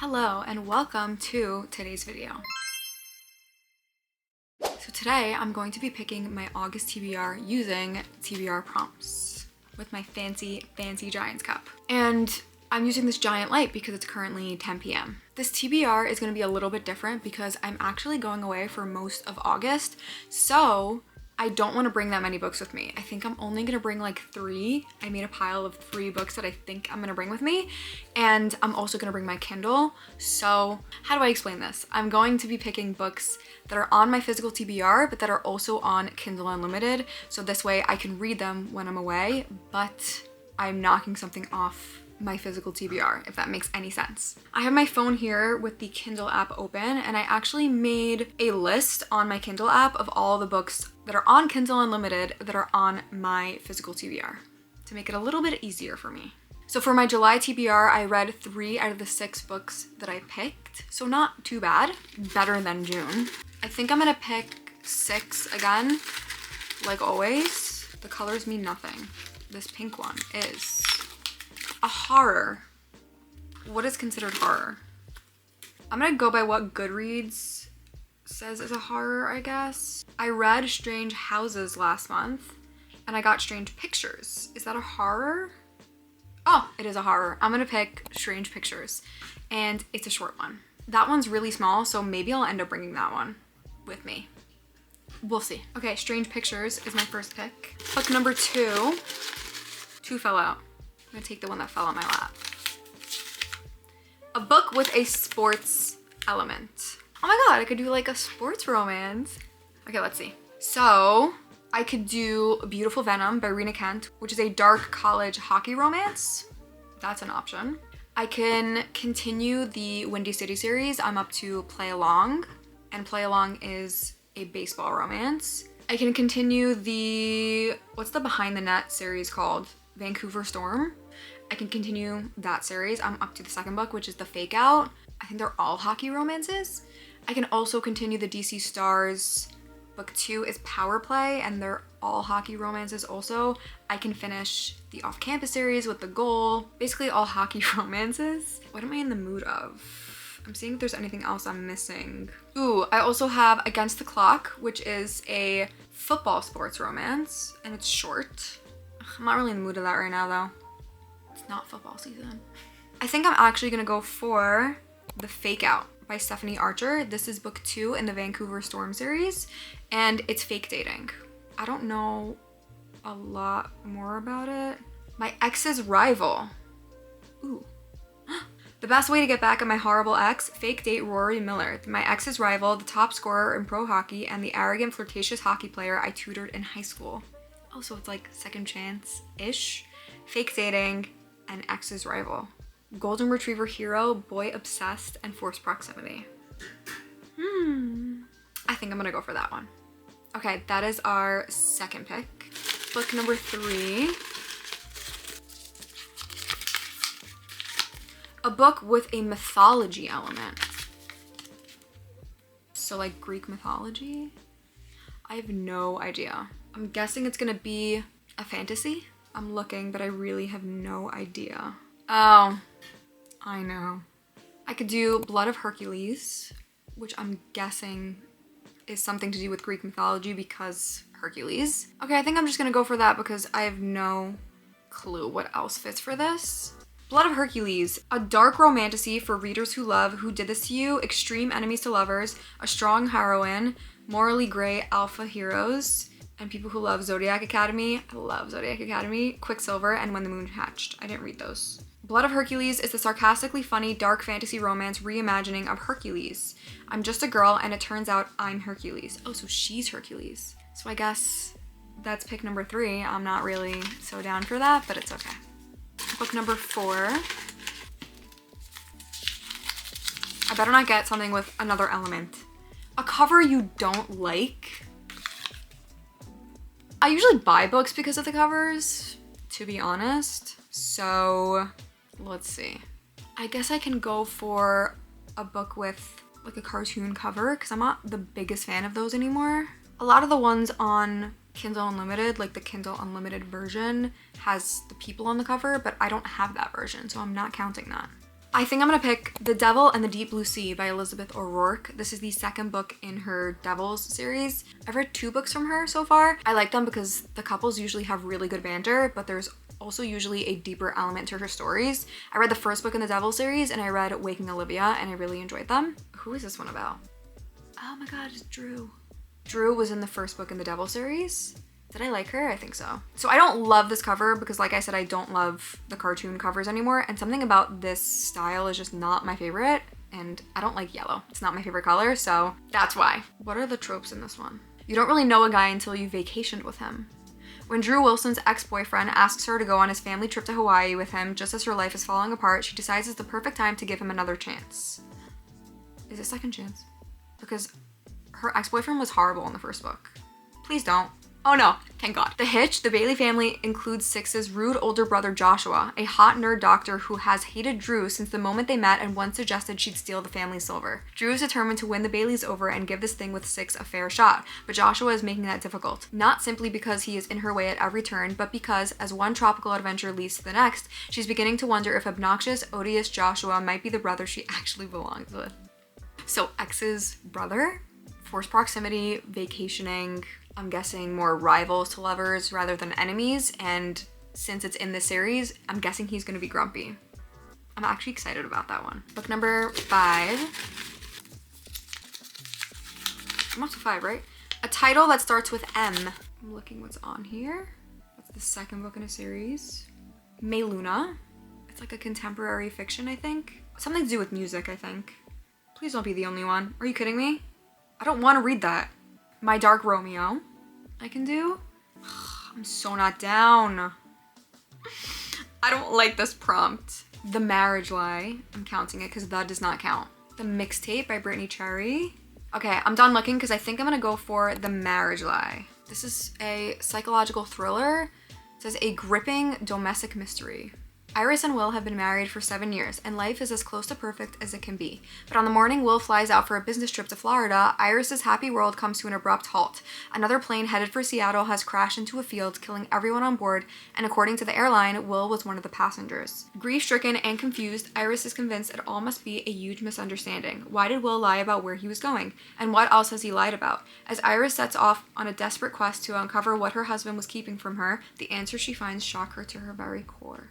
Hello and welcome to today's video. So today I'm going to be picking my August TBR using TBR prompts with my fancy Giants cup. And I'm using this giant light because it's currently 10 p.m. This TBR is going to be a little bit different because I'm actually going away for most of August. So I don't want to bring that many books with me. I think I'm only going to bring like 3. I made a pile of 3 books that I think I'm going to bring with me. And I'm also going to bring my Kindle. So how do I explain this? I'm going to be picking books that are on my physical TBR, but that are also on Kindle Unlimited. So this way I can read them when I'm away, but I'm knocking something off my physical TBR, if that makes any sense. I have my phone here with the Kindle app open, and I actually made a list on my Kindle app of all the books that are on Kindle Unlimited that are on my physical TBR to make it a little bit easier for me. So for my July TBR, I read 3 out of the 6 books that I picked. So not too bad, better than June. I think I'm gonna pick 6 again, like always. The colors mean nothing. This pink one is a horror. What is considered horror? I'm gonna go by what Goodreads says is a horror, I guess. I read Strange Houses last month and I got Strange Pictures. Is that a horror? Oh, it is a horror. I'm gonna pick Strange Pictures and it's a short one. That one's really small, so maybe I'll end up bringing that one with me. We'll see. Okay, Strange Pictures is my first pick. Book number 2. 2 fell out. I'm gonna take the one that fell on my lap. A book with a sports element. Oh my god, I could do like a sports romance. Okay, let's see. So I could do Beautiful Venom by Rena Kent, which is a dark college hockey romance. That's an option. I can continue the Windy City series. I'm up to Play Along, and Play Along is a baseball romance. I can continue the, what's the Behind the Net series called? Vancouver Storm. I can continue that series. I'm up to the 2nd book, which is The Fake Out. I think they're all hockey romances. I can also continue the DC Stars. Book 2 is Power Play, and they're all hockey romances also. I can finish the Off Campus series with The Goal. Basically all hockey romances. What am I in the mood of? I'm seeing if there's anything else I'm missing. Ooh, I also have Against the Clock, which is a football sports romance, and it's short. I'm not really in the mood of that right now though. It's not football season. I think I'm actually gonna go for The Fake Out by Stephanie Archer. This is book 2 in the Vancouver Storm series, and it's fake dating. I don't know a lot more about it. My ex's rival. Ooh. The best way to get back at my horrible ex, fake date Rory Miller. My ex's rival, the top scorer in pro hockey, and the arrogant, flirtatious hockey player I tutored in high school. Oh, so it's like second chance-ish. Fake dating, and ex's rival. Golden retriever hero, boy obsessed, and forced proximity. I think I'm gonna go for that one. Okay, that is our 2nd pick. Book number 3. A book with a mythology element. So like Greek mythology? I have no idea. I'm guessing it's gonna be a fantasy. I'm looking, but I really have no idea. Oh, I know. I could do Blood of Hercules, which I'm guessing is something to do with Greek mythology because Hercules. Okay, I think I'm just gonna go for that because I have no clue what else fits for this. Blood of Hercules, a dark romantasy for readers who love Who Did This to You, extreme enemies to lovers, a strong heroine, morally gray alpha heroes, and people who love Zodiac Academy. I love Zodiac Academy, Quicksilver, and When the Moon Hatched. I didn't read those. Blood of Hercules is the sarcastically funny, dark fantasy romance reimagining of Hercules. I'm just a girl, and it turns out I'm Hercules. Oh, so she's Hercules. So I guess that's pick number 3. I'm not really so down for that, but it's okay. Book number 4. I better not get something with another element. A cover you don't like. I usually buy books because of the covers, to be honest. So let's see. I guess I can go for a book with like a cartoon cover because I'm not the biggest fan of those anymore. A lot of the ones on Kindle Unlimited, like the Kindle Unlimited version, has the people on the cover, but I don't have that version, so I'm not counting that. I think I'm gonna pick The Devil and the Deep Blue Sea by Elizabeth O'Rourke. This is the second book in her Devils series. I've read 2 books from her so far. I like them because the couples usually have really good banter, but there's also usually a deeper element to her stories. I read the first book in the Devil series and I read Waking Olivia and I really enjoyed them. Who is this one about? Oh my god, it's Drew. Drew was in the first book in the Devil series. Did I like her? I think so. So I don't love this cover because like I said, I don't love the cartoon covers anymore, and something about this style is just not my favorite, and I don't like yellow. It's not my favorite color, so that's why. What are the tropes in this one? You don't really know a guy until you vacationed with him. When Drew Wilson's ex-boyfriend asks her to go on his family trip to Hawaii with him just as her life is falling apart, she decides it's the perfect time to give him another chance. Is it second chance? Because her ex-boyfriend was horrible in the first book. Please don't. Oh no, thank God. The Hitch, the Bailey family includes Six's rude older brother Joshua, a hot nerd doctor who has hated Drew since the moment they met and once suggested she'd steal the family silver. Drew is determined to win the Baileys over and give this thing with Six a fair shot, but Joshua is making that difficult. Not simply because he is in her way at every turn, but because, as one tropical adventure leads to the next, she's beginning to wonder if obnoxious, odious Joshua might be the brother she actually belongs with. So X's brother? Forced proximity, vacationing, I'm guessing more rivals to lovers rather than enemies, and since it's in this series, I'm guessing he's gonna be grumpy. I'm actually excited about that one. Book number 5. I'm up to 5, right? A title that starts with M. I'm looking what's on here. That's the second book in a series. Meluna. It's like a contemporary fiction, I think. Something to do with music, I think. Please don't be the only one. Are you kidding me? I don't want to read that. My Dark Romeo, I can do. I'm so not down. I don't like this prompt. The Marriage Lie, I'm counting it because that does not count. The Mixtape by Brittany Cherry. Okay, I'm done looking because I think I'm gonna go for The Marriage Lie. This is a psychological thriller. It says a gripping domestic mystery. Iris and Will have been married for 7 years, and life is as close to perfect as it can be. But on the morning Will flies out for a business trip to Florida, Iris's happy world comes to an abrupt halt. Another plane headed for Seattle has crashed into a field, killing everyone on board, and according to the airline, Will was one of the passengers. Grief-stricken and confused, Iris is convinced it all must be a huge misunderstanding. Why did Will lie about where he was going? And what else has he lied about? As Iris sets off on a desperate quest to uncover what her husband was keeping from her, the answers she finds shock her to her very core.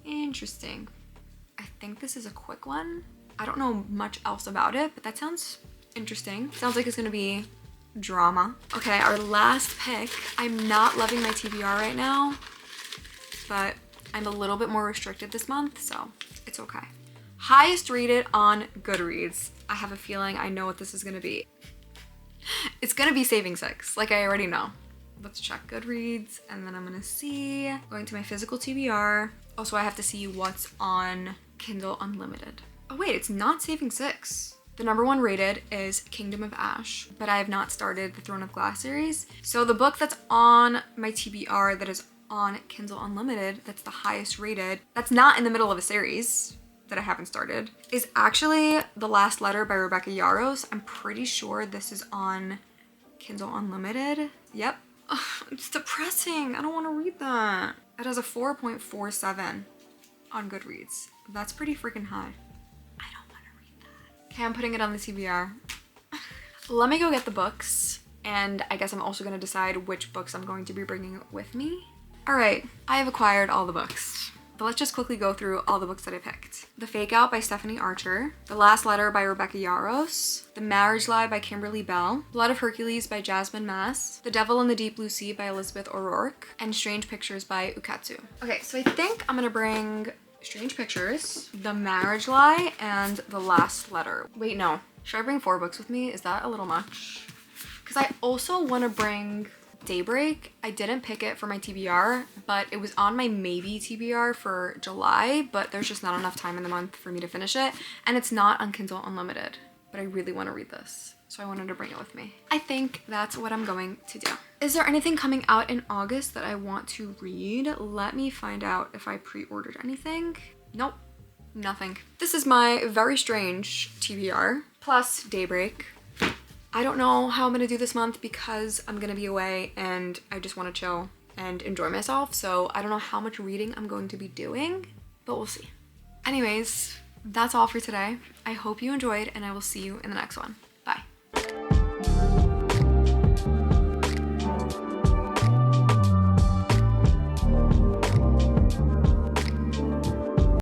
Interesting. I think this is a quick one. I don't know much else about it, but that sounds interesting. Sounds like it's gonna be drama. Okay, our last pick. I'm not loving my TBR right now, but I'm a little bit more restricted this month, so it's okay. Highest rated on Goodreads. I have a feeling I know what this is gonna be. It's gonna be Saving Six, like I already know. Let's check Goodreads, and then I'm gonna see, going to my physical TBR. Also, I have to see what's on Kindle Unlimited. Oh wait, it's not Saving Six. The number 1 rated is Kingdom of Ash, but I have not started the Throne of Glass series. So the book that's on my TBR that is on Kindle Unlimited, that's the highest rated, that's not in the middle of a series that I haven't started, is actually The Last Letter by Rebecca Yarros. I'm pretty sure this is on Kindle Unlimited. Yep. Ugh, it's depressing. I don't want to read that. It has a 4.47 on Goodreads. That's pretty freaking high. I don't want to read that. Okay, I'm putting it on the TBR. Let me go get the books, and I guess I'm also going to decide which books I'm going to be bringing with me. All right, I have acquired all the books. But let's just quickly go through all the books that I picked. The Fake Out by Stephanie Archer, The Last Letter by Rebecca Yarros, The Marriage Lie by Kimberly Bell, Blood of Hercules by Jasmine Mass, The Devil in the Deep Blue Sea by Elizabeth O'Rourke, and Strange Pictures by Ukatsu. Okay, so I think I'm gonna bring Strange Pictures, The Marriage Lie, and The Last Letter. Wait, no. Should I bring 4 books with me? Is that a little much? Because I also want to bring Daybreak. I didn't pick it for my TBR, but it was on my maybe TBR for July, but there's just not enough time in the month for me to finish it, and it's not on Kindle Unlimited, but I really want to read this, so I wanted to bring it with me. I think that's what I'm going to do. Is there anything coming out in August that I want to read? Let me find out if I pre-ordered anything. Nope, nothing. This is my very strange TBR, plus Daybreak. I don't know how I'm gonna do this month because I'm gonna be away and I just want to chill and enjoy myself, so I don't know how much reading I'm going to be doing, but we'll see. Anyways, That's all for today. I hope you enjoyed, and I will see you in the next one.